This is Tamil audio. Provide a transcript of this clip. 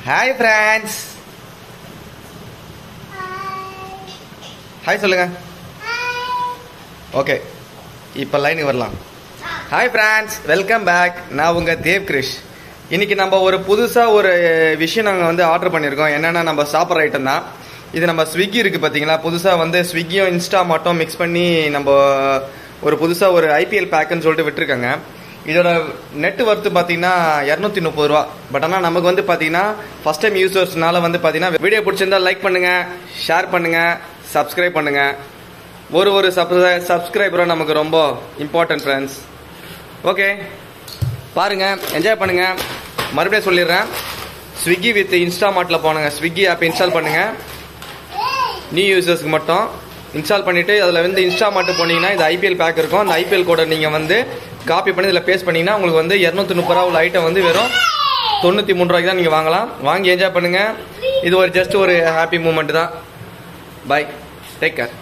Hi friends. ஹாய் சொல்லுங்க. ஓகே, இப்போ லைனுக்கு வரலாம். Hi friends, welcome back. நான் உங்கள் தேவ் கிரிஷ். இன்னைக்கு நம்ம ஒரு புதுசாக ஒரு விஷயம் நாங்கள் வந்து ஆர்டர் பண்ணியிருக்கோம். என்னென்னா நம்ம சாப்பிட்ற ஐட்டம் தான் இது. நம்ம ஸ்விக்கி இருக்குது பார்த்தீங்களா, புதுசாக வந்து ஸ்விக்கியும் இன்ஸ்டா மட்டும் மிக்ஸ் பண்ணி நம்ம ஒரு புதுசாக ஒரு ஐபிஎல் பேக்குன்னு சொல்லிட்டு விட்டுருக்காங்க. இதோட நெட் ஒர்த்து பார்த்தீங்கன்னா 230 ரூபா. பட் ஆனால் நமக்கு வந்து பார்த்தீங்கன்னா ஃபஸ்ட் டைம் யூசர்ஸ்னால வந்து பார்த்தீங்கன்னா வீடியோ பிடிச்சிருந்தா லைக் பண்ணுங்கள், ஷேர் பண்ணுங்கள், சப்ஸ்கிரைப் பண்ணுங்கள். ஒரு சப்ஸ்கிரைபரும் நமக்கு ரொம்ப இம்பார்ட்டன்ட் ஃப்ரெண்ட்ஸ். ஓகே, பாருங்கள், என்ஜாய் பண்ணுங்கள். மறுபடியும் சொல்லிடுறேன், ஸ்விக்கி வித் இன்ஸ்டாமார்ட்டில் போனுங்க. ஸ்விக்கி ஆப் இன்ஸ்டால் பண்ணுங்கள். நியூ யூசர்ஸ்க்கு மட்டும் இன்ஸ்டால் பண்ணிவிட்டு அதில் வந்து இன்ஸ்டாமார்ட் போனீங்கன்னா இது ஐபிஎல் பேக் இருக்கும். அந்த ஐபிஎல் கோடை நீங்கள் வந்து காப்பி பண்ணி இதில் பேஸ்ட் பண்ணிங்கன்னா உங்களுக்கு வந்து 230 ரூபா உள்ள ஐட்டம் வந்து வெறும் 93 ரூபாய்க்கு தான் நீங்கள் வாங்கலாம். வாங்கி என்ஜாய் பண்ணுங்கள். இது ஒரு ஜஸ்ட் ஒரு ஹாப்பி மூமெண்ட் தான். Bye, take care.